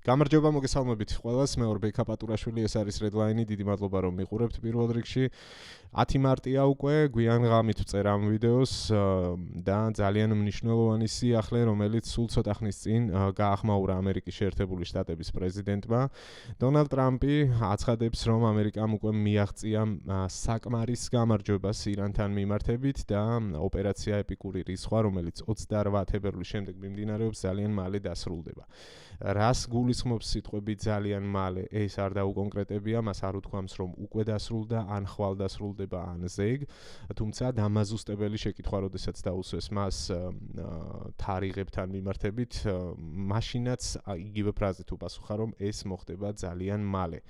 გამარჯობა მოგესალმებით ყველას, მე ვარ ბექა პატურაშვილი, ეს არის Redline-ი, დიდი მადლობა რომ მიყურებთ პირველ რიგში. 10 მარტია უკვე, გვიან ღამით ვწერ ამ ვიდეოს და ძალიან მნიშვნელოვანი სიახლე, რომელიც სულ ცოტა ხნის წინ გაახმაურა ამერიკის შეერთებული შტატების პრეზიდენტმა. დონალდ ტრამპი აცხადებს, რომ ამერიკამ უკვე მიაღწია საკმარის გამარჯვებას ირანთან მიმართებით და ოპერაცია ეპიკური რისხვა, რომელიც 28 თებერვლის შემდეგ მიმდინარეობს, ძალიან მალე დასრულდება. რას გულისხმობს სიტყვები ძალიან მალე, ეს არ დაუკონკრეტებია, მას არ უთქვამს, რომ უკვე დასრულდა, ან ხვალ დასრულდება, ან ზეგ, თუმცა დამაზუსტებელი შეკითხვა, როდესაც დაუსვეს მას თარიღებთან მიმართებით, მაშინაც იგივე ფრაზით უპასუხა, რომ ეს მოხდება ძალიან მალე.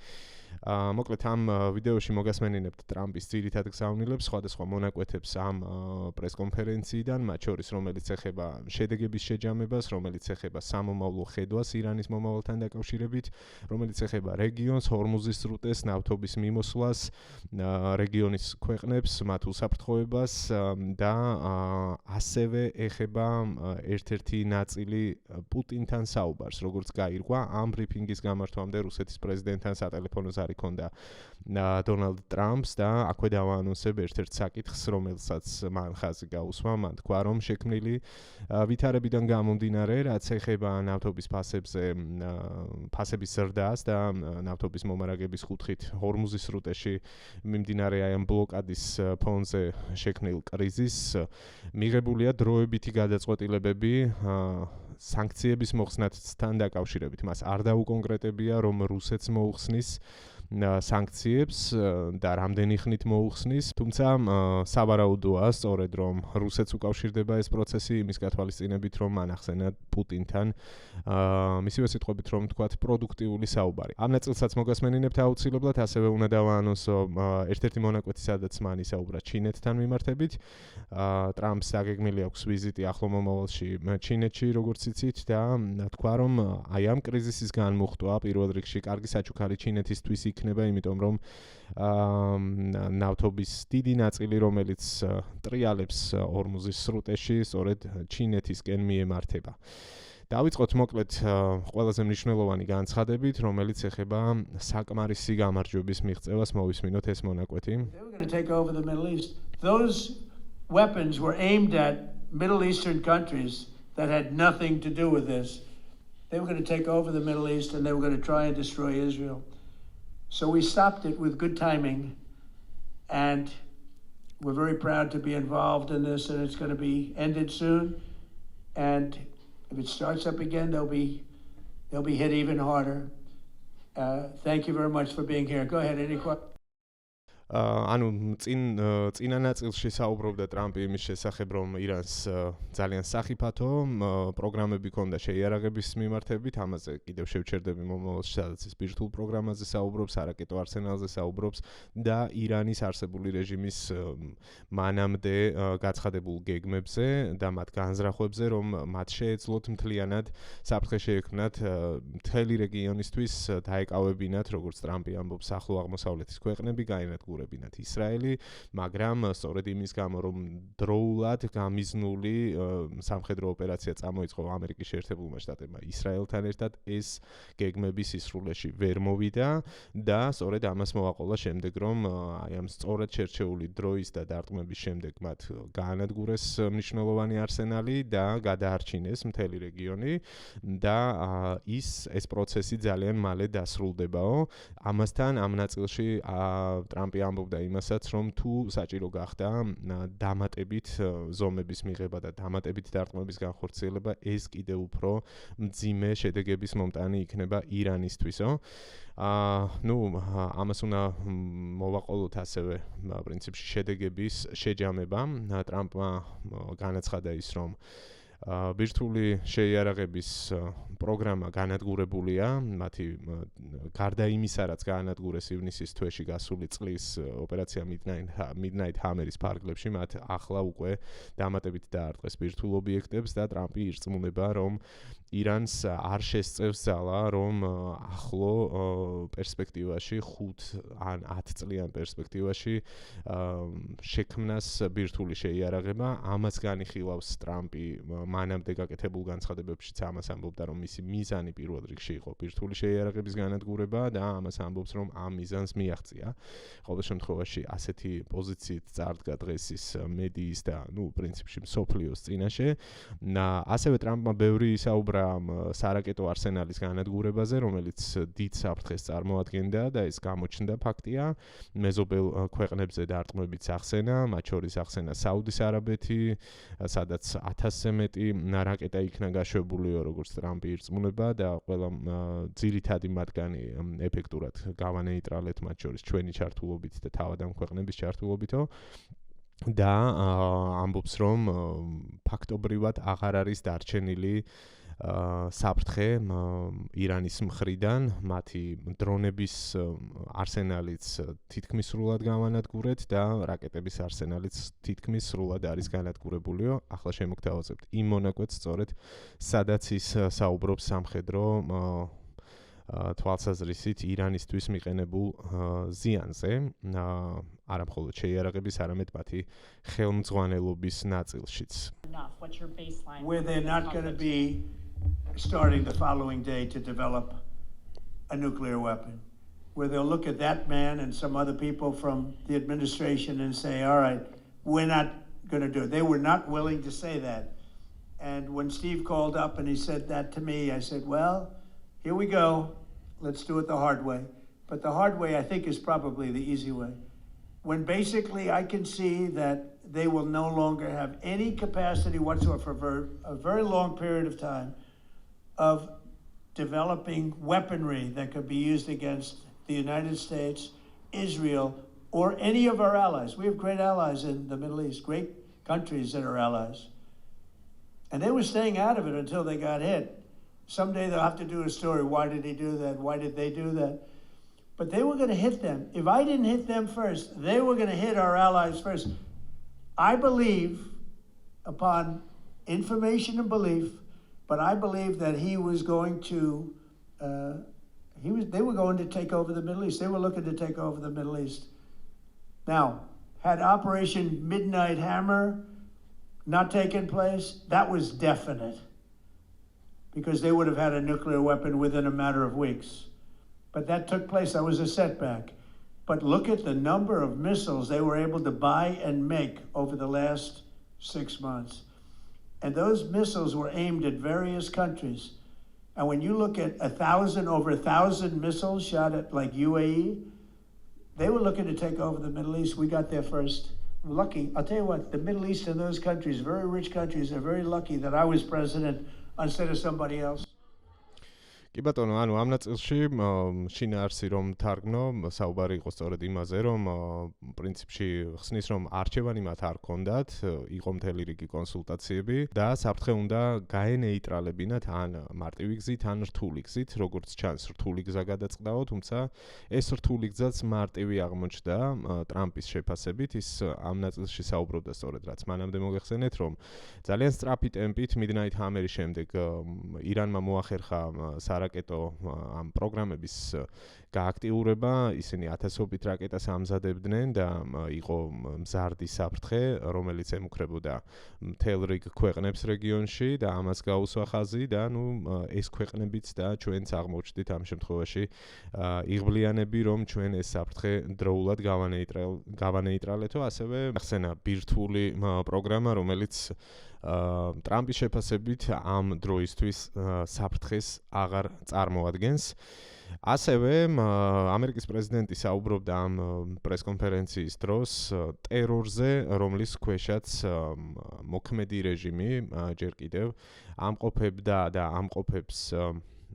მოკლედ ამ ვიდეოში მოგასმენინებთ ტრამპის ძირითად გზავნილებს, სხვადასხვა მონაკვეთებს ამ პრესკონფერენციიდან, მათ შორის რომელიც ეხება შედეგების შეჯამებას, რომელიც ეხება სამომავლო ხედვას ირანის მომავალთან დაკავშირებით, რომელიც ეხება რეგიონს, ჰორმუზის სრუტეს, ნავთობის მიმოსვლას, რეგიონის ქვეყნებს, მათ უსაფრთხოებას და ასევე ეხება ერთ-ერთი ნაწილი პუტინთან საუბარს, როგორც გაირკვა ამ ბრიფინგის გამართვამდე რუსეთის პრეზიდენტთან სატელეფონო ზარი ჰქონდა დონალდ ტრამპს და აქვე დავაანონსებ ერთ-ერთ საკითხს, რომელსაც მან ხაზი გაუსვა, მან თქვა, რომ შექმნილი ვითარებიდან გამომდინარე, რაც ეხება ნავთობის ფასების ზრდას და ნავთობის მომარაგების კუთხით ჰორმუზის სრუტეში მიმდინარე ამ ბლოკადის ფონზე შექმნილ კრიზისს, მიღებულია დროებითი გადაწყვეტილებები სანქციების მოხსნასთან დაკავშირებით. მას არ დაუკონკრეტებია, რომ რუსეთს მოუხსნის სანქციებს და რამდენი ხნით მოუხსნის, თუმცა სავარაუდოა სწორედ, რომ რუსეთს უკავშირდება ეს პროცესი იმის გათვალისწინებით, რომ მან ახსენა პუტინთან მისივე სიტყვებით, რომ თქვათ პროდუქტიული საუბარი. ამ ნაწილსაც მოგასმენინებთ აუცილებლად, ასევე უნდა დავაანონსო ერთ-ერთი მონაკვეთი, სადაც მან ისაუბრა ჩინეთთან მიმართებით. ტრამპს დაგეგმილი აქვს ვიზიტი ახლო მომავალში ჩინეთში, როგორც იცით და თქვა, რომ აი ამ კრიზისის განმუხტვა პირველ რიგში კარგი საჩუქარი ჩინეთისთვის იქნება, იმიტომ რომ ნავთობის დიდი ნაწილი, რომელიც ტრიალებს ჰორმუზის სრუტეში, სწორედ ჩინეთისკენ მიემართება. დავიწყოთ მოკლედ ყველაზე მნიშვნელოვანი განცხადებით, რომელიც ეხება საკმარისი გამარჯვების მიღწევას, მოვისმინოთ ეს მონაკვეთი. Those weapons were aimed at Middle Eastern countries that had nothing to do with this. They were going to take over the Middle East and they were going to try and destroy Israel. So we stopped it with good timing, and we're very proud to be involved in this, and it's going to be ended soon. And if it starts up again, they'll be hit even harder. Thank you very much for being here. Go ahead, any questions? ანუ წინა ნაწილში საუბრობდა ტრამპი იმის შესახებ, რომ ირანს ძალიან სახიფათო პროგრამები ჰქონდა შეიარაღების მიმართებით, ამაზე კიდევ შევჩერდები მომავალში, სადაც ის ბირთვულ პროგრამაზე საუბრობს, არაკეტო არსენალზე საუბრობს და ირანის არსებული რეჟიმის მანამდე გაცხადებულ გეგმებზე და მათ განზრახვებზე, რომ მათ შეეძლოთ მთლიანად საფრთხე შეექმნათ მთელი რეგიონისთვის დაეკავებინათ, როგორც ტრამპი ამბობს, ახლო აღმოსავლეთის ქვეყნები, გაენადგურებინათ ისრაელი, მაგრამ სწორედ იმის გამო, რომ დროულად გამიზნული სამხედრო ოპერაცია წამოიწყო ამერიკის შეერთებულმა შტატებმა ისრაელთან ერთად, ეს გეგმები სისრულეში ვერ მოვიდა და სწორედ ამას მოვაყოლა შემდეგ, რომ აი ამ სწორად შერჩეული დროის და დარტყმების შემდეგ მათ გაანადგურეს მნიშვნელოვანი არსენალი და გადაარჩინეს მთელი რეგიონი და ეს პროცესი ძალიან მალე დასრულდებაო. ამასთან ამ ნაწილში ტრამპი ამბობდა იმასაც, რომ თუ საჭირო გახდა დამატებით ზომების მიღება და დამატებით დარტყმების განხორციელება, ეს კიდევ უფრო მძიმე შედეგების მომტანი იქნება ირანისთვისო. ამას უნდა მოვაყოლოთ ასევე პრინციპში შედეგების შეჯამება. ტრამპმა განაცხადა ის, რომ ბირთვული შეიარაღების პროგრამა განადგურებულია, მათი გარდა იმისა, რაც გაანადგურეს ივნისის თვეში გასული წლის ოპერაცია Midnight Hammer-ის ფარგლებში, მათ ახლა უკვე დამატებით დაარტყეს ბირთვულ ობიექტებს და ტრამპი ირწმუნება, რომ ირანს არ შესწევს ძალა, რომ ახლო პერსპექტივაში 5 ან 10 წლიან პერსპექტივაში შექმნას ბირთვული შეიარაღება. ამას განიხილავს ტრამპი მანამდე გაკეთებულ განცხადებებშიც ამას ამბობდა, რომ მისი მიზანი პირველ რიგში იყო ბირთვული შეიარაღების განადგურება და ამას ამბობს, რომ ამ მიზანს მიაღწია. ყოველ შემთხვევაში ასეთი პოზიციით წარდგა დღეს ის მედიის და პრინციპში მსოფლიოს წინაშე. ასევე ტრამპმა ბევრი ისაუბრა სარაკეტო არსენალის განადგურებაზე, რომელიც დიდ საფრთხეს წარმოადგენდა და ეს გამოჩნდა ფაქტია. მეზობელ ქვეყნებზე დარტყმებიც ახსენა, მათ შორის ახსენა საუდის არაბეთი, სადაც 1000-ზე მეტი რაკეტა იქნა გაშვებულიო, როგორც ტრამპი ირწმუნება და ყველა ძირითადი მათგანი ეფექტურად გავანეიტრალეთ, მათ შორის ჩვენი ჩართულობით და თავად ამ ქვეყნების ჩართულობითო. და ამბობს, რომ ფაქტობრივად აღარ არის დარჩენილი საფრთხე ირანის მხრიდან, მათი დრონების არსენალიც თითქმის სრულად გავანადგურეთ და რაკეტების არსენალიც თითქმის სრულად არის განადგურებულიო. ახლა შემოგთავაზებთ იმ მონაკვეთს სწორედ, სადაც ის საუბრობს სამხედრო თვალსაზრისით ირანისთვის მიყენებულ ზიანზე, არა მხოლოდ შეიარაღების, არამედ მათი ხელმძღვანელობის ნაწილშიც. Where they're not going to be starting the following day to develop a nuclear weapon, where they'll look at that man and some other people from the administration and say, all right, we're not going to do it. They were not willing to say that. And when Steve called up and he said that to me, I said, well, here we go. Let's do it the hard way. But the hard way, I think, is probably the easy way. When basically I can see that they will no longer have any capacity whatsoever for a very long period of time of developing weaponry that could be used against the United States, Israel, or any of our allies. We have great allies in the Middle East, great countries that are allies. And they were staying out of it until they got hit. Someday they'll have to do a story. Why did he do that? Why did they do that? But they were going to hit them. If I didn't hit them first, they were going to hit our allies first. I believe, upon information and belief, but I believe that he was going to, they were going to take over the Middle East. They were looking to take over the Middle East. Now, had Operation Midnight Hammer not taken place, that was definite, because they would have had a nuclear weapon within a matter of weeks. But that took place. That was a setback. But look at the number of missiles they were able to buy and make over the last 6 months. And those missiles were aimed at various countries. And when you look at over 1,000 missiles shot at like UAE, they were looking to take over the Middle East. We got there first. Lucky. I'll tell you what, the Middle East and those countries, very rich countries, are very lucky that I was president instead of somebody else. კი ბატონო, ანუ ამ ნაწილში შინაარსი რომ თარგმნო, საუბარი იყო სწორედ იმაზე, რომ პრინციპში ხსნის, რომ არჩევანი მათ არ ჰქონდათ, იყო მთელი რიგი კონსულტაციები და საფრთხე უნდა გაენეიტრალებინათ ან მარტივი გზით, ან რთული გზით, როგორც ჩანს, რთული გზა გადაწყდაო, თუმცა ეს რთული გზაც მარტივი აღმოჩნდა ტრამპის შეფასებით. ის ამ ნაწილში საუბრობდა სწორედ, რაც მანამდე მოგეხსენეთ, რომ ძალიან სწრაფი ტემპით Midnight Hammer-ის შემდეგ ირანმა მოახერხა რაკეტო ამ პროგრამების გააქტიურება, ისინი 1000-ობით რაკეტას ამზადებდნენ და იყო მზარდი საფრთხე, რომელიც ემუქრებოდა მთელ რიგ ქვეყნებს რეგიონში და ამას გაუსვა ხაზი და ეს ქვეყნებიც და ჩვენც აღმოჩნდით ამ შემთხვევაში იღბლიანები, რომ ჩვენ ეს საფრთხე დროულად გავანეიტრალეთო, ასევე ახსენა ბირთვული პროგრამა, რომელიც ტრამპის შეფასებით ამ დროისთვის საფრთხეს აღარ წარმოადგენს. ასევე ამერიკის პრეზიდენტი საუბრობდა ამ პრესკონფერენციის დროს ტერორზე, რომლის ქვეშაც მოქმედი რეჟიმი ჯერ კიდევ ამყოფებდა და ამყოფებს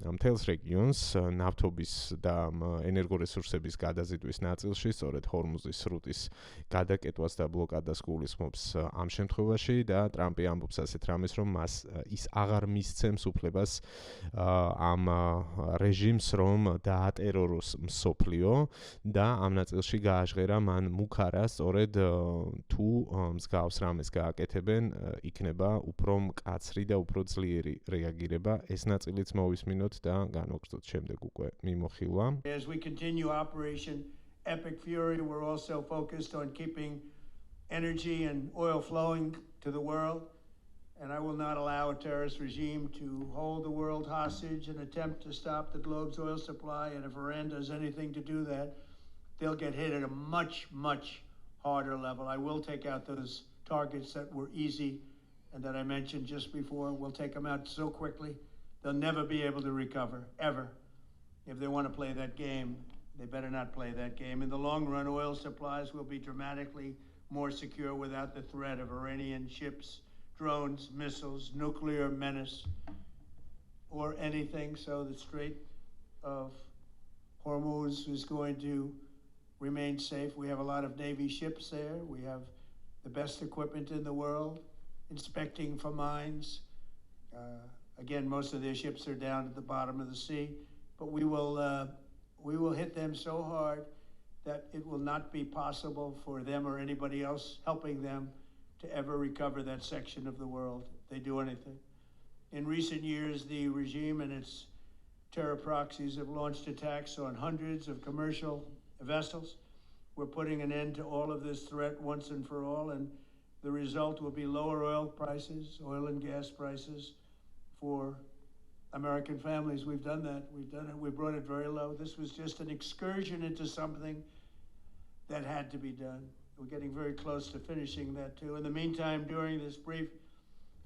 მთელს რეგიონს ნავთობის და ენერგორესურსების გადაზიდვის ნაწილში, სწორედ ჰორმუზის სრუტის გადაკეტვას და ბლოკადას გულისხმობს ამ შემთხვევაში და ტრამპი ამბობს ასეთ რამეს, რომ ის აღარ მისცემს უფლებას ამ რეჟიმს, რომ დაატეროროს მსოფლიო და ამ ნაწილში გააჟღერა მან მუქარა, სწორედ თუ მსგავს რამეს გააკეთებენ, იქნება უფრო მკაცრი და უფრო ძლიერი რეაგირება. ეს ნაწილიც მოვისმინოთ და განვაგრძოთ შემდეგ უკვე მიმოხილვა. As we continue Operation Epic Fury, we're also focused on keeping energy and oil flowing to the world, and I will not allow a terrorist regime to hold the world hostage and attempt to stop the globe's oil supply, and if Iran does anything to do that, they'll get hit at a much, much harder level. I will take out those targets that were easy and that I mentioned just before. We'll take them out so quickly, they'll never be able to recover, ever. If they want to play that game, they better not play that game. In the long run, oil supplies will be dramatically more secure without the threat of Iranian ships, drones, missiles, nuclear menace, or anything. So the Strait of Hormuz is going to remain safe. We have a lot of Navy ships there. We have the best equipment in the world, inspecting for mines. Again, most of their ships are down at the bottom of the sea, but we will hit them so hard that it will not be possible for them or anybody else helping them to ever recover that section of the world if they do anything. In recent years, the regime and its terror proxies have launched attacks on hundreds of commercial vessels. We're putting an end to all of this threat once and for all, and the result will be lower oil prices, oil and gas prices for American families. We've done that. We've done it. We brought it very low. This was just an excursion into something that had to be done. We're getting very close to finishing that too. In the meantime, during this brief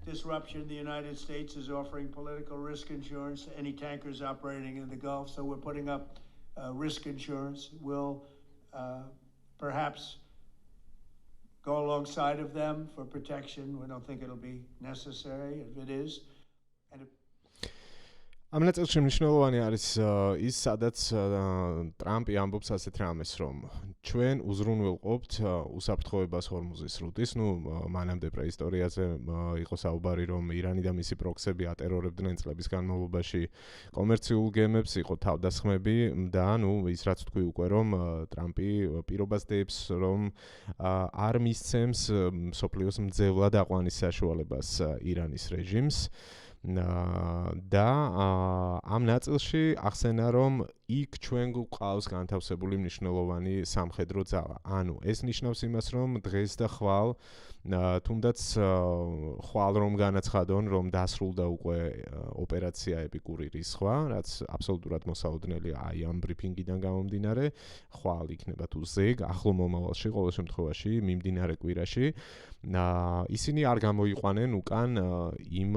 disruption, the United States is offering political risk insurance to any tankers operating in the Gulf. So we're putting up risk insurance. We'll perhaps go alongside of them for protection. We don't think it'll be necessary. If it is, and if ამ ნაწილში მნიშვნელოვანი არის ის, სადაც ტრამპი ამბობს ასეთ რამეს, რომ ჩვენ უზრუნველყოფთ უსაფრთხოებას ჰორმუზის სრუტის. მანამდე პრეისტორიაზე იყო საუბარი, რომ ირანი და მისი პროქსები ატერორებდნენ წლების განმავლობაში კომერციულ გემებს, იყო თავდასხმები და ის რაც თქვი უკვე, რომ ტრამპი პირობას დებს, რომ არ მისცემს მსოფლიოს მძევლად აყვანის საშუალებას ირანის რეჟიმს. და ამ ნაწილში ახსენა, რომ იქ ჩვენ გვყავს განთავსებული მნიშვნელოვანი სამხედრო ძალა. ანუ ეს ნიშნავს იმას, რომ დღეს და ხვალ თუნდაც ხვალ რომ განაცხადონ, რომ დასრულდა უკვე ოპერაცია ეპიკური რისხვა, რაც აბსოლუტურად მოსაოდნელია აი ამ ბრიფინგიდან გამომდინარე, ხვალ იქნება თუ ზეგ, ახლო მომავალში, ყოველ შემთხვევაში, მიმდინარე კვირაში. ისინი არ გამოიყვანენ უკან იმ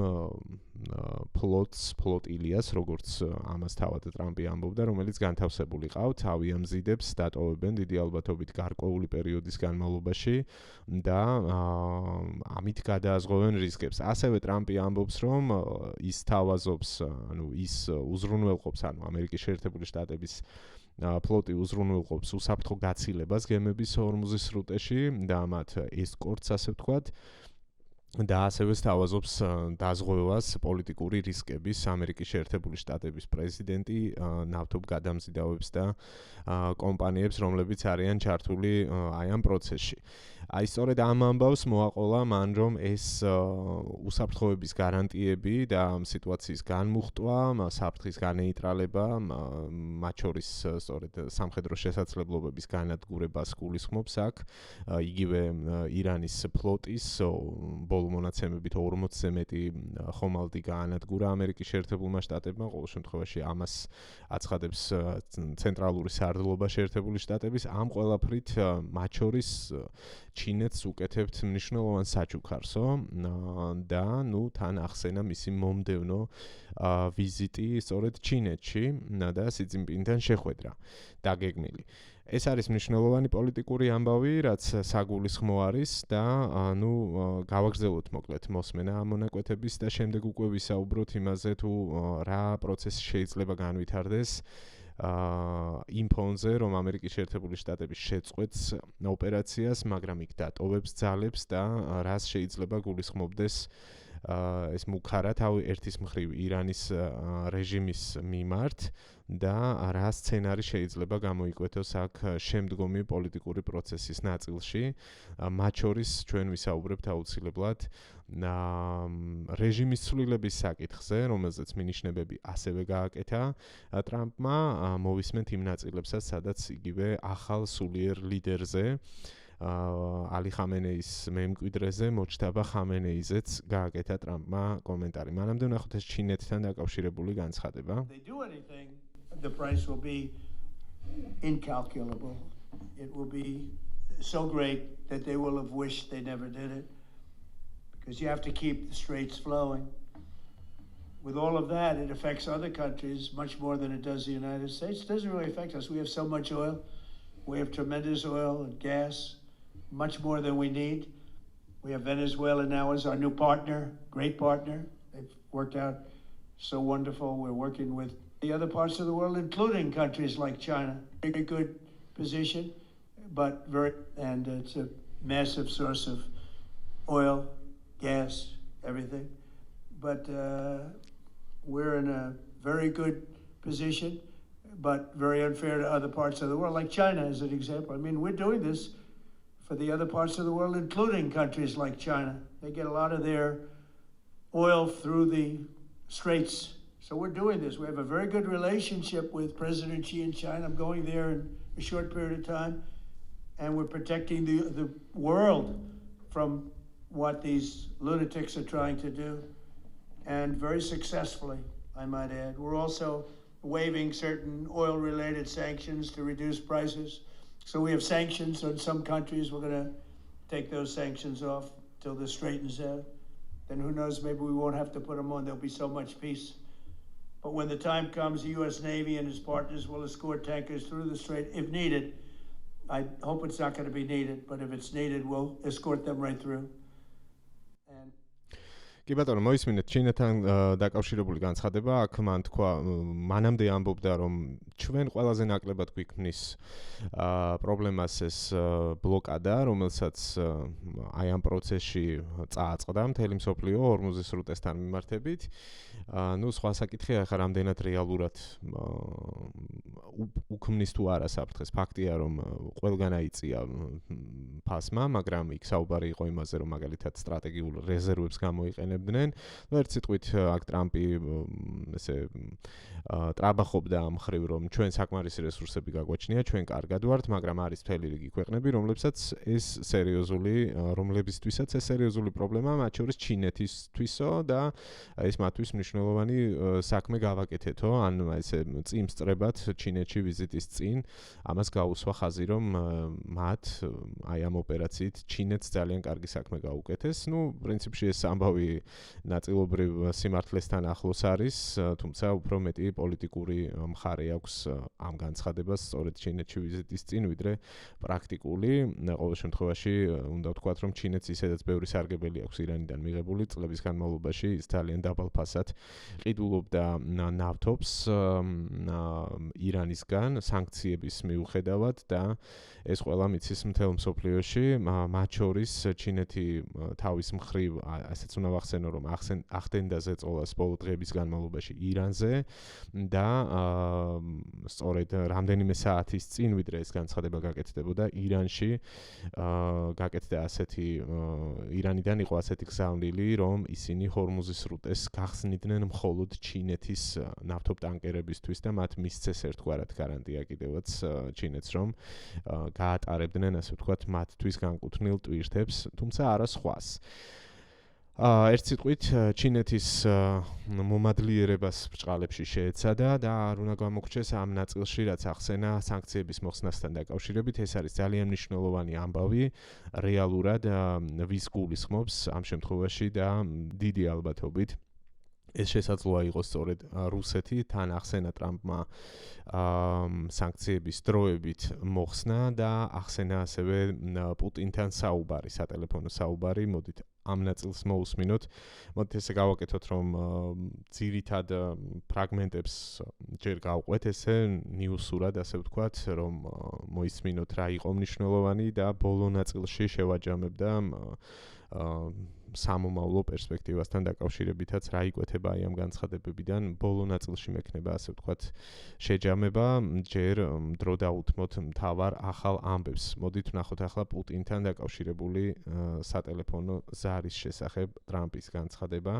ფლოტილიას, როგორც ამას თავად ტრამპი ამბობდა, რომელიც განთავსებული ყავთ, ავიამზიდებს დატოვებენ დიდი ალბათობით გარკვეული პერიოდის განმავლობაში და ამით გადააზღვევენ რისკებს. ასევე ტრამპი ამბობს, რომ ის თავაზობს, ის უზრუნველყოფს, ამერიკის შეერთებული შტატების ფლოტი უზრუნველყოფს უსაფრთხო გაცილებას გემების ჰორმუზის სრუტეში და მათ ესკორტს, ასე ვთქვათ. და ასევე სთავაზობს დაზღვევას პოლიტიკური რისკების ამერიკის შეერთებული შტატების პრეზიდენტი ნავთობ გადამზიდავებს და კომპანიებს, რომლებიც არიან ჩართული აი ამ პროცესში. აი სწორედ ამ ამბავს მოაყოლა მან, რომ ეს უსაფრთხოების გარანტიები და სიტუაციის განმუხტვა, საფრთხის განეიტრალება, მათ შორის სწორედ სამხედრო შესაძლებლობების განადგურებას გულისხმობს აქ, იგივე ირანის ფლოტის ბოლო მონაცემებით 40-ზე მეტი ხომალდი გაანადგურა ამერიკის შეერთებულმა შტატებმა, ყოველ შემთხვევაში ამას აცხადებს ცენტრალური სარდლობა შეერთებული შტატების. ამ ყველაფრით მათ შორის ჩინეთს უკეთებთ მნიშვნელოვან საჩუქარსო და თან ახსენა მისი მომდევნო ვიზიტი სწორედ ჩინეთში და სი ძინპინთან შეხვედრა დაგეგმილი. ეს არის მნიშვნელოვანი პოლიტიკური ამბავი, რაც საგულისხმო არის და გავაგრძელოთ მოკლედ მოსმენა ამ მონაკვეთების და შემდეგ უკვე ვისაუბროთ იმაზე თუ რა პროცესი შეიძლება განვითარდეს იმ ფონზე, რომ ამერიკის შეერთებული შტატები შეწყვეტს ოპერაციას, მაგრამ იქ დატოვებს ძალებს და რას შეიძლება გულისხმობდეს ეს მუქარა თავი ერთის მხრივ ირანის რეჟიმის მიმართ და რა სცენარი შეიძლება გამოიკვეთოს აქ შემდგომი პოლიტიკური პროცესის ნაწილში. მათ შორის ჩვენ ვისაუბრებთ აუცილებლად რეჟიმის ცვლილების საკითხზე, რომელზეც მინიშნებები ასევე გააკეთა ტრამპმა, მოვისმენთ იმ ნაწილებსაც, სადაც იგივე ახალ სულიერ ლიდერზე ალი ხამენეის მემკვიდრეზე მოჩთაბა ხამენეიზეც გააკეთა ტრამპმა კომენტარი. მანამდე ვნახოთ ეს ჩინეთთან დაკავშირებული განცხადება. The price will be incalculable. It will be so great that they will have wished they never did it. Because you have to keep the straits flowing. With all of that, it affects other countries much more than it does the United States. It doesn't really affect us. We have so much oil. We have tremendous oil and gas, much more than we need. We have Venezuela now as our new partner, great partner. They've worked out so wonderful. We're working with the other parts of the world, including countries like China. Very good position, but and it's a massive source of oil, gas, everything. But we're in a very good position, but very unfair to other parts of the world, like China as an example. I mean, we're doing this for the other parts of the world, including countries like China. They get a lot of their oil through the straits. So we're doing this. We have a very good relationship with President Xi in China. I'm going there in a short period of time, and we're protecting the world from what these lunatics are trying to do, and very successfully, I might add. We're also waiving certain oil-related sanctions to reduce prices. So we have sanctions on some countries. We're going to take those sanctions off till this straightens out. Then who knows, maybe we won't have to put them on. There'll be so much peace. But when the time comes, the U.S. Navy and its partners will escort tankers through the strait if needed. I hope it's not going to be needed, but if it's needed, we'll escort them right through. კი ბატონო, მოისმინეთ ჩინეთთან დაკავშირებული განცხადება, აქ მან თქვა, მანამდე ამბობდა, რომ ჩვენ ყველაზე ნაკლებად გვიქმნის პრობლემას ეს ბლოკადა, რომელსაც აი ამ პროცესში წააწყდა მთელი მსოფლიო ჰორმუზის სრუტესთან მიმართებით. სხვა საკითხია, ხა რამდენად რეალურად უქმნის თუ არა საფრთხეს. ფაქტია, რომ ყველგან აიწია ფასმა, მაგრამ იქ საუბარი იყო იმაზე, რომ მაგალითად სტრატეგიულ რეზერვებს გამოიყენებდნენ. ერთ სიტყვით აქ ტრამპი ესე ტრაბახობდა ამ ხრივ, რომ ჩვენ საკმარისი რესურსები გაგვაჩნია, ჩვენ კარგად ვართ, მაგრამ არის მთელი რიგი ქვეყნები, რომლებსაც ეს სერიოზული პრობლემა, მათ შორის ჩინეთისთვისო და ეს მათთვის მნიშვნელოვანი საქმე გავაკეთეთო, ან ესე წინ სწრებად ჩინეთში ვიზიტის წინ ამას გაუსვა ხაზი, რომ მათ აი ამ ოპერაციით ჩინეთს ძალიან კარგი საქმე გაუკეთეს. პრინციპში ეს ამბავი ნაწილობრივ სიმართლესთან ახლოს არის, თუმცა უფრო მეტი პოლიტიკური მხარე აქვს ამ განცხადებას სწორედ ჩინეთში ვიზიტის წინ, ვიდრე პრაქტიკული. ყოველ შემთხვევაში უნდა ვთქვათ, რომ ჩინეთს ისედაც ბევრი სარგებელი აქვს ირანიდან მიღებული, წლების განმავლობაში ის ძალიან დაბალ ფასად ყიდულობდა ნავთობს ირანისგან სანქციების მიუხედავად და ეს ყველა მიცის მთელ მსოფლიოში, მათ შორის ჩინეთი თავის მხრივ ასეც უნდა ვახსენო, რომ ახდენდა ზეწოლას ბოლო დღეების განმავლობაში ირანზე და სწორედ რამდენიმე საათის წინ, ვიდრე ეს განცხადება გაკეთდებოდა, ირანში გაკეთდა ასეთი ირანიდან იყო ასეთი გზავნილი, რომ ისინი ჰორმუზის სრუტეს გახსნიდნენ მხოლოდ ჩინეთის ნავთობ ტანკერებისთვის და მათ მისცეს ერთგვარად გარანტია კიდევაც ჩინეთს, რომ გაატარებდნენ, ასე ვთქვათ, მათთვის განკუთვნილ ტვირთებს, თუმცა არა სხვას. ერთ სიტყვით ჩინეთის მომადლიერებას ბრჭყალებში შეეცადა და არ უნდა გამოგრჩეს ამ ნაწილში, რაც ახსენა სანქციების მოხსნასთან დაკავშირებით. ეს არის ძალიან მნიშვნელოვანი ამბავი, რეალურად ვის გულისხმობს ამ შემთხვევაში და დიდი ალბათობით ეს შესაძლოა იყოს სწორედ რუსეთი თან ახსენა ტრამპმა სანქციების დროებით მოხსნა და ახსენა ასევე პუტინთან საუბარი, სატელეფონო საუბარი, მოდით ამ ნაწილს მოусმინოთ. მოდით ესე გავაკეთოთ, რომ ძირითად ფრაგმენტებს ჯერ გავყვეთ ესე ნიუსურად, ასე ვთქვათ, რომ მოისმინოთ რა იყო მნიშვნელოვანი და ბოლო ნაწილში შევაჯამებ და სამომავლო პერსპექტივასთან დაკავშირებითაც რა იკვეთება აი ამ განცხადებებიდან ბოლო ნაწილში მექნება ასე ვთქვათ შეჯამება ჯერ დრო დაუთმოთ მთავარ ახალ ამბებს მოდით ვნახოთ ახლა პუტინთან დაკავშირებული სატელეფონო ზარის შესახებ ტრამპის განცხადება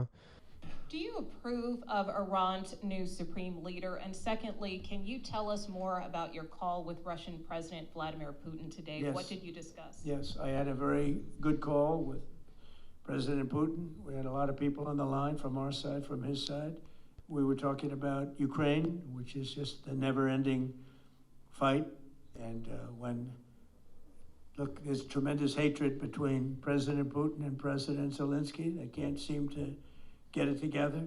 Do you approve of Iran's new supreme leader? And secondly, can you tell us more about your call with Russian President Vladimir Putin today? Yes. What did you discuss? Yes, I had a very good call with President Putin. We had a lot of people on the line from our side, from his side. We were talking about Ukraine, which is just a never-ending fight. And look, there's tremendous hatred between President Putin and President Zelensky. They can't seem to get it together.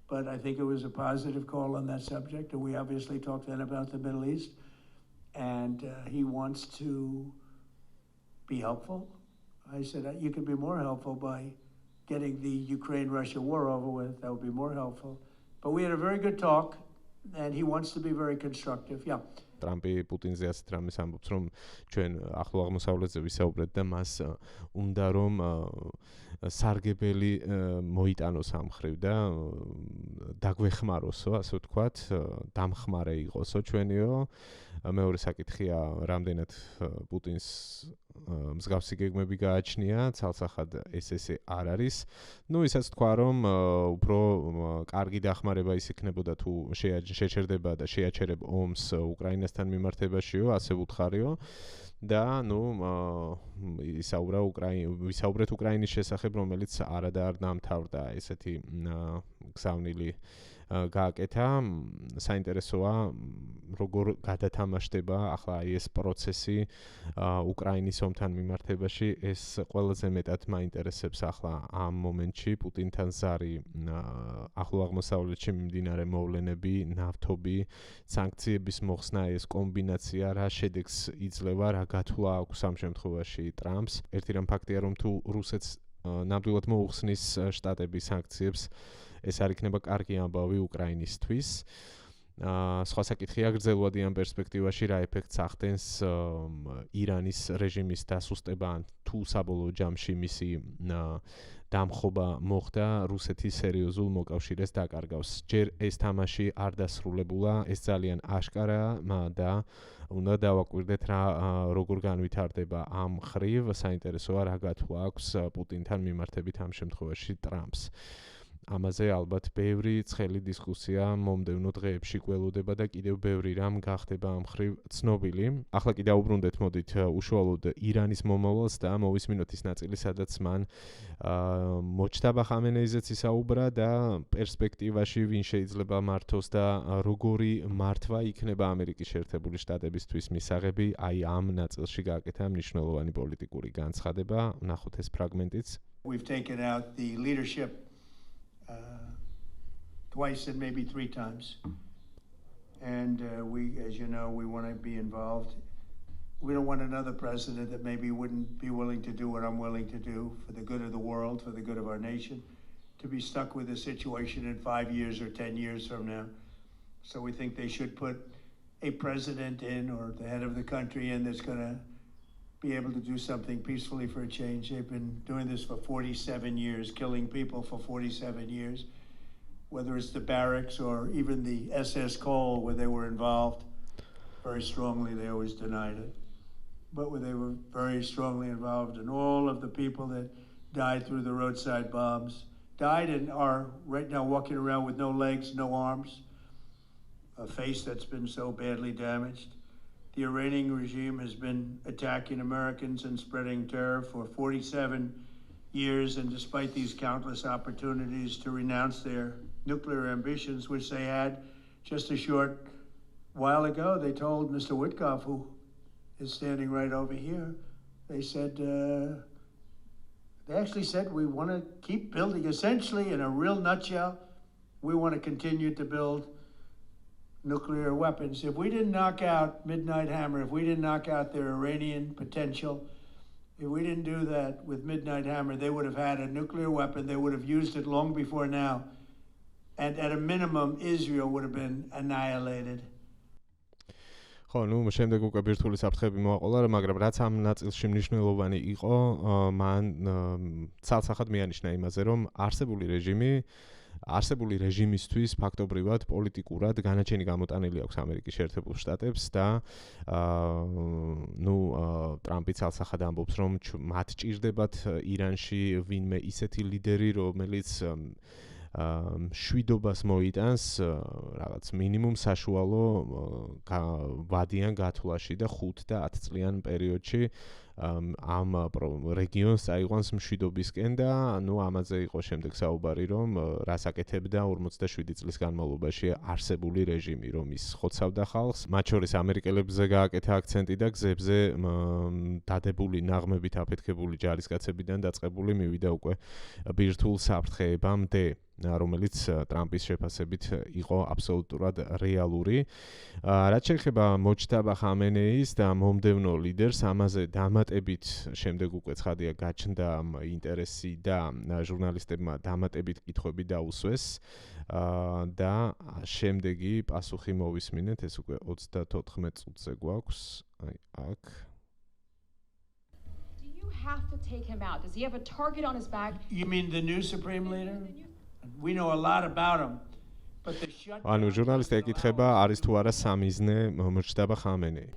But I think it was a positive call on that subject. And we obviously talked then about the Middle East. And he wants to be helpful. I said, you could be more helpful by getting the Ukraine-Russia war over with. That would be more helpful. But we had a very good talk, and he wants to be very constructive. Yeah. ტრამპი პუტინზე ასეთ რამეს ამბობს, რომ ჩვენ ახლო აღმოსავლეთზე ვისაუბრეთ და მას უნდა რომ სარგებელი მოიტანოს ამ მხრივ და დაგვეხმაროსო, ასე ვთქვათ, დამხმარე იყოსო ჩვენიო. მეორე საკითხია, რამდენად პუტინს მსგავსი გეგმები გააჩნია, ცალსახად ესე არ არის. ნუ ისაც თქვა, რომ უფრო კარგი დახმარება ის იქნებოდა თუ შეჩერდება და შეაჩერებ ომს უკრაინასთან მიმართებაშიო, ასე ვუთხარიო. და ნუ ვისაუბრეთ უკრაინის შესახებ, რომელიც არა და არ დამთავრდა ესეთი გზავნილი გააკეთა. საინტერესოა როგორ გადათამაშდება ახლა აი ეს პროცესი უკრაინის ომთან მიმართებაში. ეს ყველაზე მეტად მაინტერესებს ახლა ამ მომენტში პუტინთან ზარი ახლო აღმოსავლეთში მიმდინარე მოვლენები, ნავთობი, სანქციების მოხსნა, ეს კომბინაცია რა შედეგს იძლევა, რა გათვლა აქვს ამ შემთხვევაში ტრამპს. ერთი რამ ფაქტია, რომ თუ რუსეთს ნამდვილად მოუხსნის შტატები სანქციებს, ეს არ იქნება კარგი ამბავი უკრაინისთვის. სხვა საკითხია გრძელვადი ამ პერსპექტივაში რა ეფექტს ახდენს ირანის რეჟიმის დასუსტება თუ საბოლოო ჯამში მისი დამხობა მოხდა რუსეთის სერიოზულ მოკავშირეს დაკარგავს. ჯერ ეს თამაში არ დასრულებულა, ეს ძალიან აშკარაა და უნდა დავაკვირდეთ რა როგორ განვითარდება ამ მხრივ. საინტერესოა რა გათვლა აქვს პუტინთან მიმართებით ამ შემთხვევაში ტრამპს. ამაზე ალბათ ბევრი ცხელი დისკუსია მომდევნო დღეებში გველოდება და კიდევ ბევრი რამ გახდება ამ მხრივ ცნობილი. ახლა კი დაუბრუნდეთ მოდით უშუალოდ ირანის მომავალს და მოვისმინოთ ის ნაწილი, სადაც მან მოჩტაბა ხამენეიზეც ისაუბრა და პერსპექტივაში ვინ შეიძლება მართოს და როგორი მართვა იქნება ამერიკის შეერთებული შტატებისთვის მისაღები. აი ამ ნაწილში გააკეთა მნიშვნელოვანი პოლიტიკური განცხადება. ვნახოთ ეს ფრაგმენტიც. We've taken out the leadership twice and maybe three times. And we, as you know, we want to be involved. We don't want another president that maybe wouldn't be willing to do what I'm willing to do for the good of the world, for the good of our nation, to be stuck with a situation in 5 years or 10 years from now. So we think they should put a president in or the head of the country in that's going to be able to do something peacefully for a change. They've been doing this for 47 years, killing people for 47 years, whether it's the barracks or even the SS Cole where they were involved very strongly. They always denied it. But where they were very strongly involved, and all of the people that died through the roadside bombs died and are right now walking around with no legs, no arms, a face that's been so badly damaged. The Iranian regime has been attacking Americans and spreading terror for 47 years, and despite these countless opportunities to renounce their nuclear ambitions, which they had just a short while ago, they told Mr. Witkoff, who is standing right over here, they said, they actually said, we want to keep building, essentially, in a real nutshell, we want to continue to build nuclear weapons. If we didn't knock out Midnight Hammer, if we didn't knock out their Iranian potential, if we didn't do that with Midnight Hammer, they would have had a nuclear weapon. They would have used it long before now. And at a minimum, Israel would have been annihilated. ხო, ნუ შემდეგ უკვე ბირთვული საფრთხეები მოაყოლა, მაგრამ რაც ამ ნაწილში მნიშვნელოვანი იყო, მან ცალსახად მიანიშნა იმაზე, რომ არსებული რეჟიმისთვის ფაქტობრივად პოლიტიკურად განაჩენი გამოტანილი აქვს ამერიკის შეერთებულ შტატებს და ტრამპი ცალსახად ამბობს, რომ მათ ჭირდებათ ირანში ვინმე ისეთი ლიდერი, რომელიც შვიდობას მოიტანს რაღაც მინიმუმ საშუალო ვადიან გათვლაში და 5 და 10 წლიან პერიოდში ამ რეგიონს წაიყვანს მშვიდობისკენ და ამაზე იყო შემდეგ საუბარი, რომ რას აკეთებდა 47 წლის განმავლობაში არსებული რეჟიმი, რომ ის ხოცავდა ხალხს, მათ შორის ამერიკელებზე გააკეთა აქცენტი და გზებზე დადებული ნაღმებით აფეთქებული ჯარისკაცებიდან დაწყებული მივიდა უკვე ბირთვულ საფრთხეებამდე, რომელიც ტრამპის შეფასებით იყო აბსოლუტურად რეალური. რაც შეეხება მოჯტაბა ხამენეის და მომდევნო ლიდერს, ამაზე დამატებით შემდეგ უკვე ცხადია გაჩნდა ინტერესი და ჟურნალისტებმა დამატებით კითხვები დაუსვეს და შემდეგი პასუხი მოვისმინეთ, ეს უკვე 34 წუთზე გვაქვს. აი აქ. Do you have to take him out? Does he have a target on his back? You mean the new supreme leader? We know a lot about him. ანუ ჟურნალისტი ეკითხება, არის თუ არა სამიზნე მოჯტაბა ხამენეი.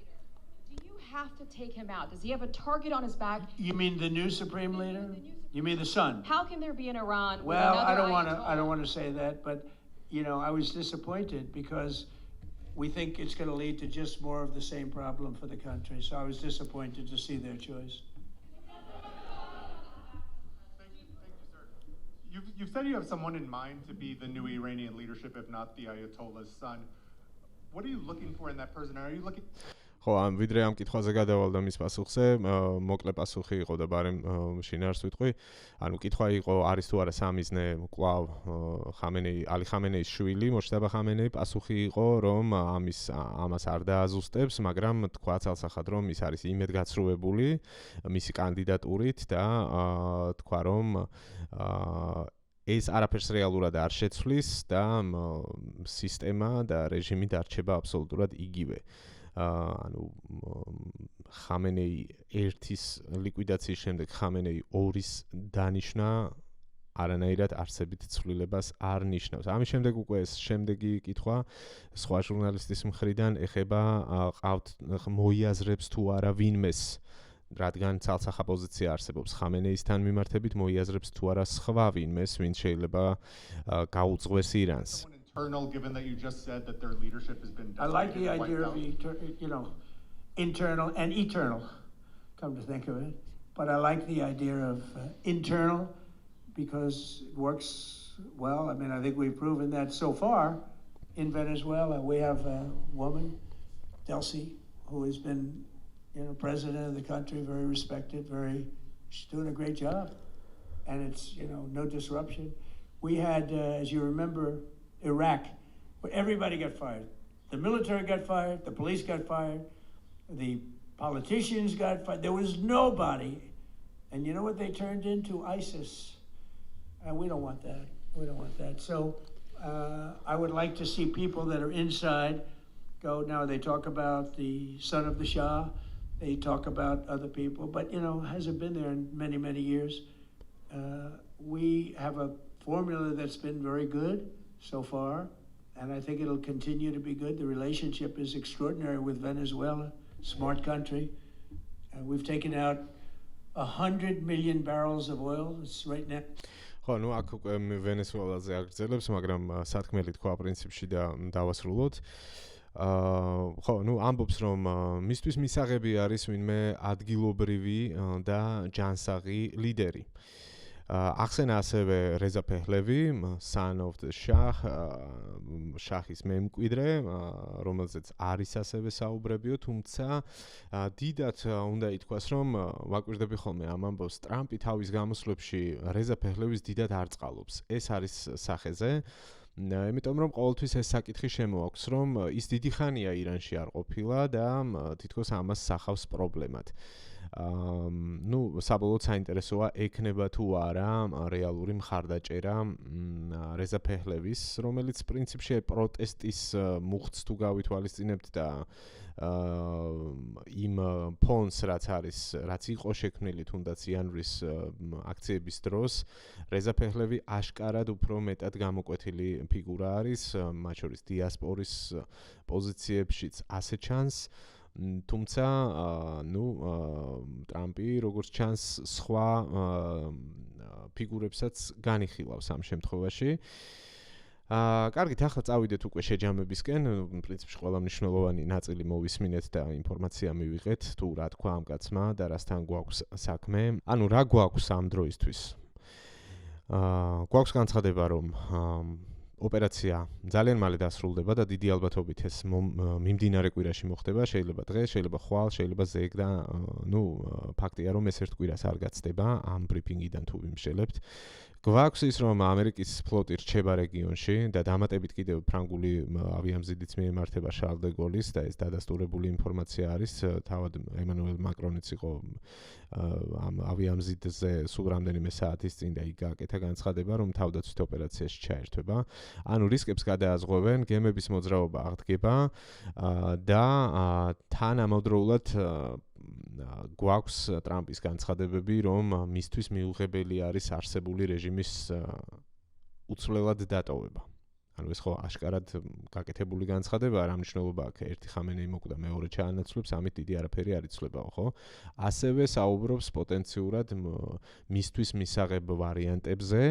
Do you have to take him out? Does he have a target on his back? You mean the new supreme leader? You mean the son? How can there be in Iran? Well, I don't want to say that, but I was disappointed because we think it's going to lead to just more of the same problem for the country. So I was disappointed to see their choice. You've said you have someone in mind to be the new Iranian leadership, if not the Ayatollah's son. What are you looking for in that person? Are you looking? ხო, ვიდრე ამ კითხვაზე გადავალ და მის პასუხზე, მოკლე პასუხი იყო და ბარემ შინაარს ვიტყვი. ანუ კითხვა იყო, არის თუ არა სამიზნე კვლავ ალი ხამენეის შვილი, მოჯტაბა ხამენეი. პასუხი იყო, რომ ამას არ დააზუსტებს, მაგრამ თქვა ცალსახად, რომ ის არის იმედგაცრუებული მისი კანდიდატურით და თქვა, რომ ეს არაფერს რეალურად არ შეცვლის და სისტემა და რეჟიმი დარჩება აბსოლუტურად იგივე. ანუ ხამენეი 1-ის ლიკვიდაციის შემდეგ ხამენეი 2-ის დანიშნა არანაირად არსებით ცვლილებას არ ნიშნავს. ამის შემდეგ უკვე ეს შემდეგი კითხვა სხვა ჟურნალისტის მხრიდან ეხება მოიაზრებს თუ არა ვინმეს, რადგან ცალსახა პოზიცია არსებობს ხამენეისთან მიმართებით, მოიაზრებს თუ არა სხვა ვინმეს, ვინც შეიძლება გაუძღვეს ირანს. Given that you just said that their leadership has been I like the idea of internal and eternal, come to think of it. But I like the idea of internal because it works well. I mean, I think we've proven that so far in Venezuela. We have a woman, Delcy, who has been president of the country, very respected, she's doing a great job. And it's, no disruption. We had, as you remember, Iraq, where everybody got fired. The military got fired, the police got fired, the politicians got fired. There was nobody. And you know what they turned into? ISIS. And we don't want that. We don't want that. So I would like to see people that are inside go. Now they talk about the son of the Shah. They talk about other people. But, hasn't been there in many, many years. We have a formula that's been very good so far, and I think it'll continue to be good. The relationship is extraordinary with Venezuela, smart country. We've taken out 100 million barrels of oil. It's right now. ხო, აქ უკვე ვენესუელაზე აგრძელებს, მაგრამ სათქმელი თქვა პრინციპში და დავასრულოთ. ხო, ამბობს, რომ მისთვის მისაღები არის ვინმე ადგილობრივი და ჯანსაღი ლიდერი. ახსენა ასევე რეზა ფეჰლევი, son of the Shah, შაჰის მემკვიდრე, რომელზეც არის ასევე საუბრებიო, თუმცა დიდად უნდა ითქვას, რომ ვაკვირდები ხოლმე ამ ამბავს, ტრამპი თავის გამოსვლებში რეზა ფეჰლევის დიდად არ წყალობს. ეს არის სახეზე, იმიტომ რომ ყოველთვის ეს საკითხი შემოაქვს, რომ ის დიდი ხანია ირანში არ ყოფილა და თითქოს ამას სახავს პრობლემად. საბოლოოდ საინტერესოა ექნება თუ არა რეალური მხარდაჭერა რეზა ფეჰლევის, რომელიც პრინციპში პროტესტის მუხტს თუ გავითვალისწინებთ და იმ ფონს რაც იყო შექმნილი თუნდაც იანვრის აქციების დროს, რეზა ფეჰლევი აშკარად უფრო მეტად გამოკვეთილი ფიგურა არის, მათ შორის დიასპორის პოზიციებშიც ასე ჩანს. თუმცა ტრამპი როგორც ჩანს სხვა ფიგურებსაც განიხილავს ამ შემთხვევაში. კარგით, ახლა წავიდეთ უკვე შეჯამებისკენ, პრინციპში ყველა მნიშვნელოვანი ნაწილი მოვისმინეთ და ინფორმაცია მივიღეთ, თუ რა თქვა ამ კაცმა და რასთან გვაქვს საქმე. ანუ რა გვაქვს ამ დროისთვის? გვაქვს განცხადება, რომ ოპერაცია ძალიან მალე დასრულდება და დიდი ალბათობით ეს მიმდინარე კვირაში მოხდება, შეიძლება დღეს, შეიძლება ხვალ, შეიძლება ზეგ და ფაქტია რომ ეს ერთ კვირას არ გაცდება ამ ბრიფინგიდან თუ ვიმშელებთ. გვაქვს ის რომ ამერიკის ფლოტი რჩება რეგიონში და დამატებით კიდევ ფრანგული ავიამზიდიც მიემართება შარლ დე გოლის და ეს დადასტურებული ინფორმაცია არის, თავად ემანუელ მაკრონიც იყო ამ ავიამზიდზე სულ რამდენიმე საათის წინ და იქ გააკეთა განცხადება, რომ თავდაცვით ოპერაციაში ჩაერთვება. ანუ რისკებს გადააზღვევენ, გემების მოძრაობა აღდგება და თანამედროვულად გვაქვს ტრამპის განცხადებები, რომ მისთვის მიუღებელი არის არსებული რეჟიმის უცვლელად დატოვება. ანუ ეს ხო აშკარად გაკეთებული განცხადებაა, რა მნიშვნელობა აქვს, ერთი ხამენეი მოკვდა, მეორე ჩაანაცვლებს, ამით დიდი არაფერი არ იცვლებაო, ხო? ასევე საუბრობს პოტენციურად მისთვის მისაღებ ვარიანტებზე,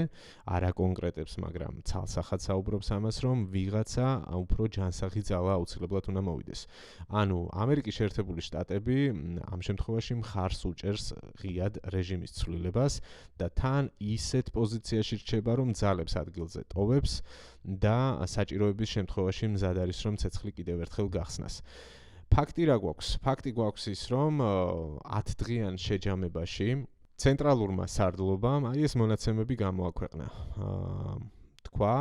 არა კონკრეტებს, მაგრამ ცალსახად საუბრობს ამას, რომ ვიღაცა უფრო ჯანსაღი ძალა აუცილებლად უნდა მოვიდეს. ანუ ამერიკის შეერთებული შტატები ამ შემთხვევაში მხარს უჭერს ღიად რეჟიმის ცვლილებას და თან ისეთ პოზიციაში რჩება, რომ ძალებს ადგილზე ტოვებს და საჭიროების შემთხვევაში მზად არის რომ ცეცხლი კიდევ ერთხელ გახსნას. ფაქტი რა გვაქვს? ფაქტი გვაქვს ის, რომ 10 დღიან შეჯამებაში ცენტრალურმა სარდლობამ ეს მონაცემები გამოაქვეყნა. თქვა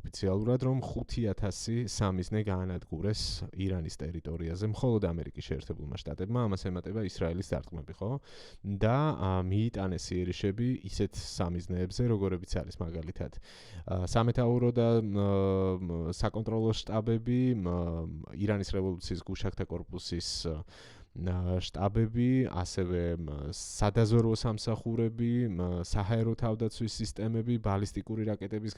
ოფიციალურად, რომ 5,000 სამიზნე გაანადგურეს ირანის ტერიტორიაზე, მხოლოდ ამერიკის შეერთებულმა შტატებმა, ამას ემატება ისრაელის დარტყმები, ხო? და მიიტანეს იერიშები ისეთ სამიზნეებზე, როგორებიც არის მაგალითად სამეთაურო და საკონტროლო შტაბები, ირანის რევოლუციის გუშაქთა კორპუსის შტაბები, ასევე სადაზვერვო სამსახურები, საჰაერო თავდაცვის სისტემები, ბალისტიკური რაკეტების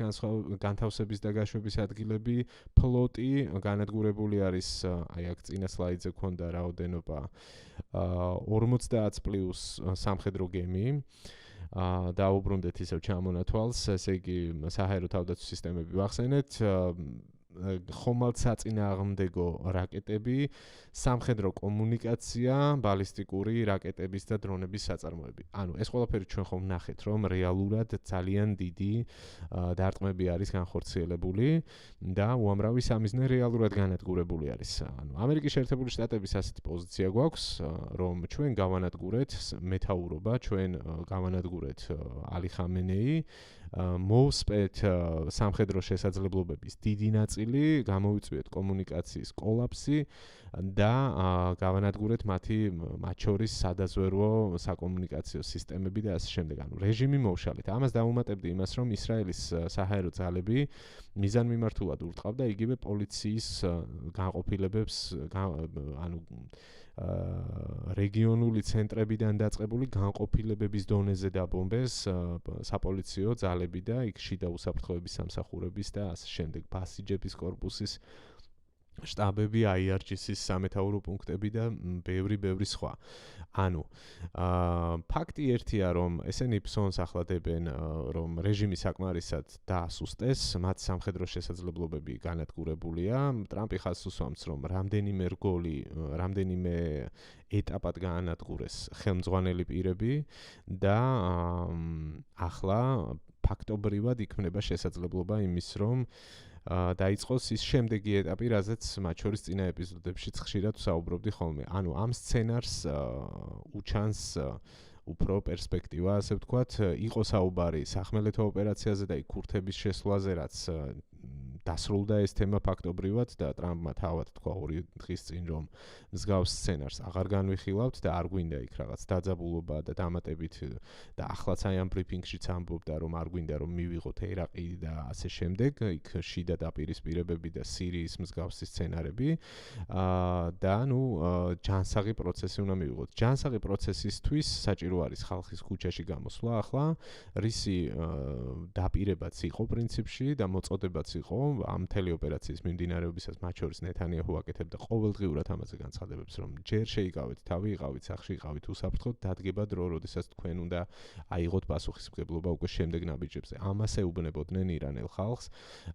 განთავსების და გაშვების ადგილები, ფლოტი, განადგურებული არის, აი აქ წინა სლაიდზე ქონდა რაოდენობა 50 პლუს სამხედრო გემი. დაუბრუნდეთ ისევ ჩამონათვალს, ესე იგი საჰაერო თავდაცვის სისტემები ვახსენეთ, ხომალდსაწინააღმდეგო რაკეტები, სამხედრო კომუნიკაცია, ბალისტიკური რაკეტების და დრონების საწარმოები. ანუ ეს ყველაფერი ჩვენ ხომ ვნახეთ, რომ რეალურად ძალიან დიდი დარტყმები არის განხორციელებული და უამრავი სამიზნე რეალურად განადგურებული არის. ანუ ამერიკის შეერთებული შტატების ასეთი პოზიცია გვაქვს, რომ ჩვენ გავანადგურეთ მეთაურობა, ჩვენ გავანადგურეთ ალი ხამენეი, მოვსპეთ სამხედრო შესაძლებლობების დიდი ნაწილი, გამოვიწვიეთ კომუნიკაციის კოლაფსი და გავანადგურეთ მათ შორის სადაზვერვო საკომუნიკაციო სისტემები და ასე შემდეგ. ანუ რეჟიმი მოვშალეთ. ამას დავუმატებდი იმას, რომ ისრაელის საჰაერო ძალები მიზანმიმართულად ურტყავდა იგივე პოლიციის განყოფილებებს, ანუ რეგიონული ცენტრებიდან დაწყებული განყოფილებების დონეზე დაბომბეს საპოლიციო ძალები და იქ შიდა უსაფრთხოების სამსახურების და ასე შემდეგ ბასიჯების კორპუსის შტაბები, IRGC-ის სამეთაურო პუნქტები და ბევრი სხვა. ანუ ფაქტი ერთია, რომ ესენი ფსონს ახლა დებენ, რომ რეჟიმი საკმარისად დაასუსტეს, მათ სამხედრო შესაძლებლობები განადგურებულია. ტრამპი ხაზს უსვამს, რომ რამდენიმე რგოლი, რამდენიმე ეტაპად გაანადგურეს ხელმძღვანელი პირები და ახლა ფაქტობრივად იქმნება შესაძლებლობა იმის, რომ დაიწყოს ის შემდეგი ეტაპი, რაზეც მათ შორის წინა ეპიზოდებშიც ხშირად ვსაუბრობდი ხოლმე. ანუ ამ სცენარს უჩანს უფრო პერსპექტივა, ასე ვთქვათ, იყო საუბარი სახმელეთო ოპერაციაზე და იქ ქურთების შესვლაზე, რაც დასრულდა ეს თემა ფაქტობრივად და ტრამპმა თავად თქვა 2 დღის წინ, რომ მსგავს სცენარს აღარ განვიხილავთ და არ გვინდა იქ რაღაც დაძაბულობა და დამატებით და ახლაც აი ამ ბრიფინგშიც ამბობდა, რომ არ გვინდა რომ მივიღოთ ერაყი და ასე შემდეგ, იქ შიდა დაპირისპირებები და სირიის მსგავსი სცენარები და ჯანსაღი პროცესი უნდა მივიღოთ. ჯანსაღი პროცესისთვის საჭირო არის ხალხის ქუჩაში გამოსვლა ახლა, რისი დაპირებაც იყო პრინციპში და მოწოდებაც იყო ამ მთელი ოპერაციის მიმდინარეობისას, მათ შორის ნეთანიაჰუ აკეთებდა ყოველდღიურად ამაზე განცხადებებს, რომ ჯერ შეიკავეთ თავი, იყავით სახლში, იყავით უსაფრთხოდ, დადგება დრო, როდესაც თქვენ უნდა აიღოთ პასუხისმგებლობა უკვე შემდეგ ნაბიჯებზე. ამას ეუბნებოდნენ ირანელ ხალხს,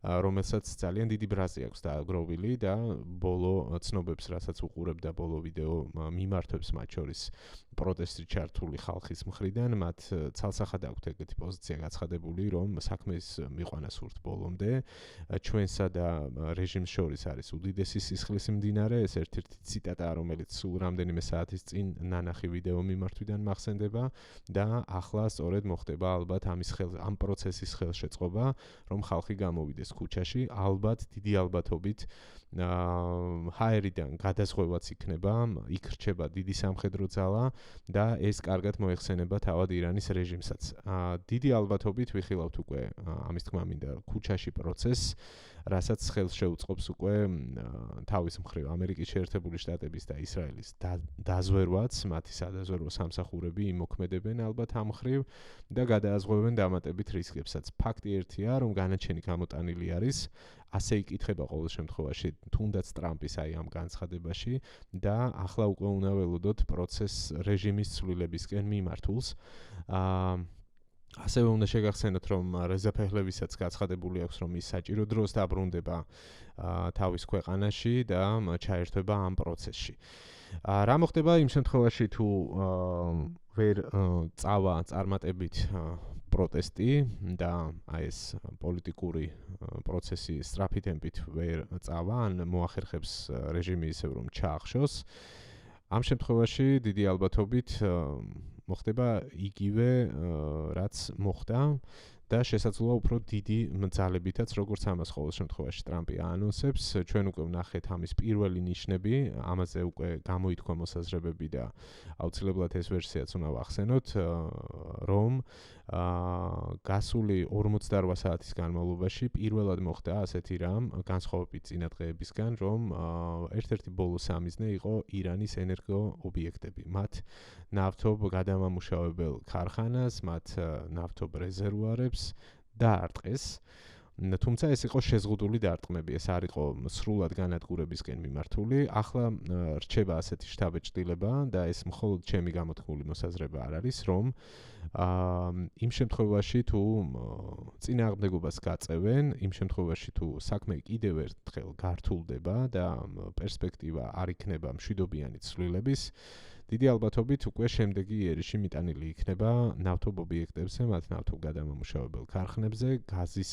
რომელსაც ძალიან დიდი ბრაზი აქვს დააგროვილი და ბოლო ცნობებს, რასაც უყურებდა ბოლო ვიდეო მიმართვებს, მათ შორის პროტესტში ჩართული ხალხის მხრიდან, მათ ცალსახად აქვთ ეგეთი პოზიცია გაცხადებული, რომ საქმეს მიყვანა სურთ ბოლომდე. ჩვენსა და რეჟიმს შორის არის უდიდესი სისხლის მიმდინარე, ეს ერთ-ერთი ციტატაა, რომელიც სულ რამდენიმე საათის წინ ნანახი ვიდეო მიმართვიდან მახსენდება და ახლა სწორედ მოხდება ალბათ ამ პროცესის ხელშეწყობა, რომ ხალხი გამოვიდეს ქუჩაში, ალბათ დიდი ალბათობით ჰაერიდან გადაზღვევაც იქნება, იქ რჩება დიდი სამხედრო ძალა და ეს კარგად მოეხსენება თავად ირანის რეჟიმსაც. დიდი ალბათობით ვიხილავთ უკვე ამის თქმა მინდა ქუჩაში პროცესს, რასაც ხელს შეუწყობს უკვე თავის მხრივ ამერიკის შეერთებული შტატების და ისრაელის დაზვერვაც, მათი სადაზვერვო სამსახურები იმოქმედებენ ალბათ ამ მხრივ და გადააზღვევენ დამატებით რისკებსაც. ფაქტი ერთია, რომ განაჩენი გამოტანილი არის, ასე იკითხება ყოველ შემთხვევაში თუნდაც ტრამპის აი ამ განცხადებაში და ახლა უკვე უნდა ველოდოთ პროცესს რეჟიმის ცვლილებისკენ მიმართულს. ასევე უნდა შეგახსენოთ, რომ რეზა ფეჰლევისაც გაცხადებული აქვს, რომ ის საჭირო დროს დაბრუნდება თავის ქვეყანაში და ჩაერთვება ამ პროცესში. რა მოხდება იმ შემთხვევაში, თუ ვერ წავა წარმატებით პროტესტი და აი ეს პოლიტიკური პროცესი სწრაფი ტემპით ვერ წავა, ან მოახერხებს რეჟიმი ისევ რომ ჩაახშოს, ამ შემთხვევაში დიდი ალბათობით მოხდება იგივე, რაც მოხდა და შესაძლოა უფრო დიდი ძალებითაც, როგორც ამას ყოველ შემთხვევაში ტრამპი აანონსებს. ჩვენ უკვე ვნახეთ ამის პირველი ნიშნები, ამაზე უკვე გამოითქვა მოსაზრებები და აუცილებლად ეს ვერსიაც უნდა ვახსენოთ, რომ გასული 48 საათის განმავლობაში პირველად მოხდა ასეთი რამ, განსხვავებით წინა დღეებისგან, რომ ერთ-ერთი ბოლო სამიზნე იყო ირანის ენერგო ობიექტები. მათ ნავთობ გადამამუშავებელ ქარხანას, მათ ნავთობ რეზერვუარებს დაარტყეს. თუმცა ეს იყო შეზღუდული დარტყმები, ეს არ იყო სრულად განადგურებისკენ მიმართული. ახლა რჩება ასეთი შთაბეჭდილება და ეს მხოლოდ ჩემი გამოთქმული მოსაზრება არ არის, რომ იმ შემთხვევაში თუ წინააღმდეგობას გაწევენ, იმ შემთხვევაში თუ საქმე კიდევ ერთხელ გართულდება და პერსპექტივა არ იქნება მშვიდობიანი ცვლილების, დიდი ალბათობით უკვე შემდეგი იერიში მიტანილი იქნება ნავთობ ობიექტებზე, მათ ნავთობ გადამამუშავებელ ქარხნებზე, გაზის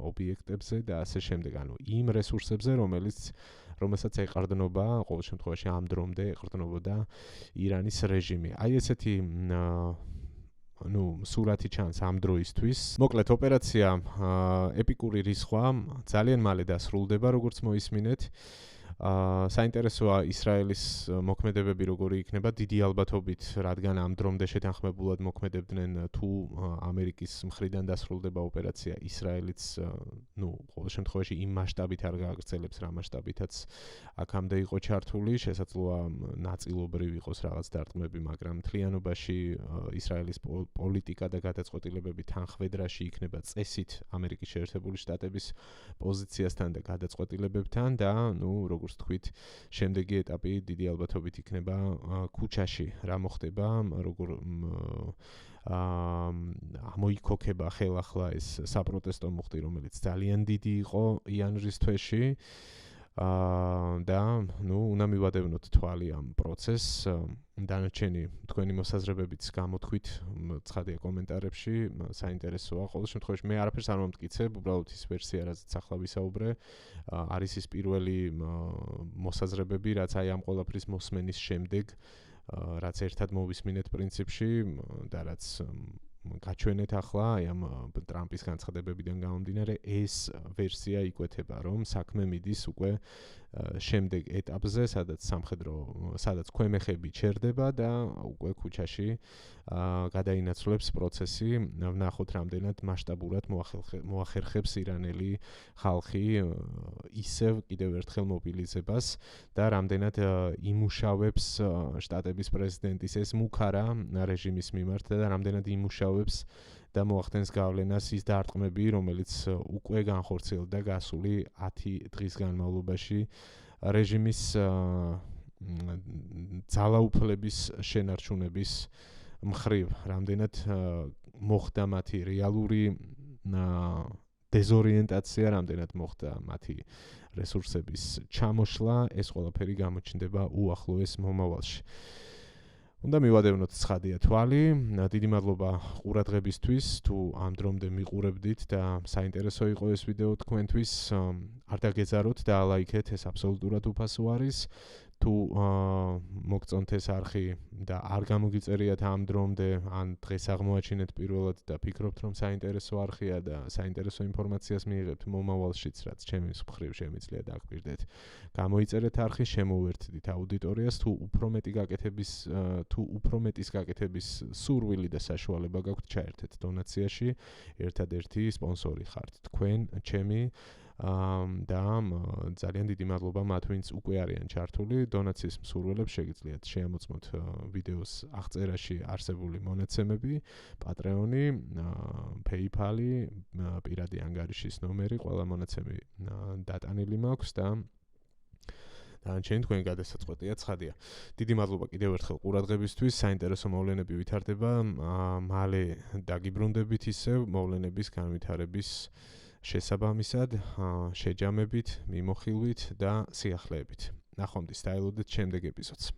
ობიექტებზე და ასე შემდეგ, ანუ იმ რესურსებზე, რომელსაც ეყრდნობა, ყოველ შემთხვევაში ამ დრომდე ეყრდნობოდა ირანის რეჟიმი. აი ესეთი სურათი ჩანს ამ დროისთვის. მოკლედ ოპერაცია ეპიკური რისხვა ძალიან მალე დასრულდება, როგორც მოისმინეთ. საინტერესოა ისრაელის მოქმედებები როგორი იქნება, დიდი ალბათობით, რადგან ამ დრომდე შეთანხმებულად მოქმედებდნენ, თუ ამერიკის მხრიდან დასრულდება ოპერაცია, ისრაელიც, ყოველ შემთხვევაში იმ მასშტაბით არ გააგრძელებს, რა მასშტაბითაც აქამდე იყო ჩართული, შესაძლოა ნაწილობრივ იყოს რაღაც დარტყმები, მაგრამ მთლიანობაში ისრაელის პოლიტიკა და გადაწყვეტილებები თანხwebdriverში იქნება წესით ამერიკის შეერთებული შტატების პოზიციასთან და გადაწყვეტილებებთან და, როგორც თქვით, შემდეგი ეტაპი დიდი ალბათობით იქნება ქუჩაში, რა მოხდება, როგორ ამოიქოქება ხელახლა ეს საპროტესტო მუხტი, რომელიც ძალიან დიდი იყო იანვრის თვეში და უნდა მივადევნოთ თვალი ამ პროცესს. დანარჩენი თქვენი მოსაზრებებიც გამოთქვით, ცხადია კომენტარებში, საინტერესოა. ყოველ შემთხვევაში მე არაფერს არ მომტკიცებ, უბრალოდ ის ვერსია, რაზეც ახლა ვისაუბრე, არის ის პირველი მოსაზრებები, რაც აი ამ ყველაფრის მოსმენის შემდეგ რაც ერთად მოვისმინეთ პრინციპში და რაც გაჩვენეთ ახლა აი ამ ტრამპის განცხადებებიდან გამომდინარე ეს ვერსია იკვეთება რომ საქმე მიდის უკვე შემდეგ ეტაპზე სადაც ქვემეხები ჩერდება და უკვე ქუჩაში გადაინაცვლებს პროცესი ვნახოთ რამდენად მასშტაბურად მოახერხებს ირანელი ხალხი ისევ კიდევ ერთხელ მობილიზებას და რამდენად იმუშავებს შტატების პრეზიდენტის ეს მუქარა რეჟიმის მიმართ და რამდენად იმუშავებს და მოახდენს გავლენას ის დარტყმები, რომელიც უკვე განხორციელდა გასული 10 დღის განმავლობაში რეჟიმის ძალაუფლების შენარჩუნების მხრივ, რამდენად მოხდა მათი რეალური დეზორიენტაცია, რამდენად მოხდა მათი რესურსების ჩამოშლა, ეს ყველაფერი გამოჩნდება უახლოეს მომავალში. უნდა მივადევნოთ ცხადია თვალი. დიდი მადლობა ყურადღებისთვის. თუ ამ დრომდე მიყურებდით და საინტერესო იყო ეს ვიდეო თქვენთვის, არ დაგეძაროთ და ლაიქეთ, ეს აბსოლუტურად უფასო არის. თუ მოგწონთ ეს არხი და არ გამოგიწერიათ ამ დრომდე, ან დღეს აღმოაჩინეთ პირველად და ფიქრობთ, რომ საინტერესო არხია და საინტერესო ინფორმაციას მიიღებთ მომავალშიც, რაც ჩემის მხრივ შემიძლია დაგპირდეთ. გამოიწერეთ არხი, შემოუერთდით აუდიტორიას, თუ უფრო მეტის გაკეთების სურვილი და საშუალება გაქვთ, ჩაერთეთ დონაციაში, ერთადერთი სპონსორი ხართ თქვენ, ჩემი და ძალიან დიდი მადლობა მათ, ვინც უკვე არიან ჩართული. დონაციის მსურველებს შეგიძლიათ შეამოწმოთ ვიდეოს აღწერაში არსებული მონაცემები, Patreon-ი, PayPal-ი, პირადი ანგარიშის ნომერი, ყველა მონაცემი დატანილი მაქვს და დანარჩენი თქვენი გადასაწყვეტია ცხადია. დიდი მადლობა კიდევ ერთხელ ყურადღებისთვის. საინტერესო მოვლენები ვითარდება, მალე დაგიბრუნდებით ისევ მოვლენების განვითარების შესაბამისად, შეჯამებით, მიმოხილვით და სიახლეებით. ნახვამდის, დაელოდეთ შემდეგ ეპიზოდს.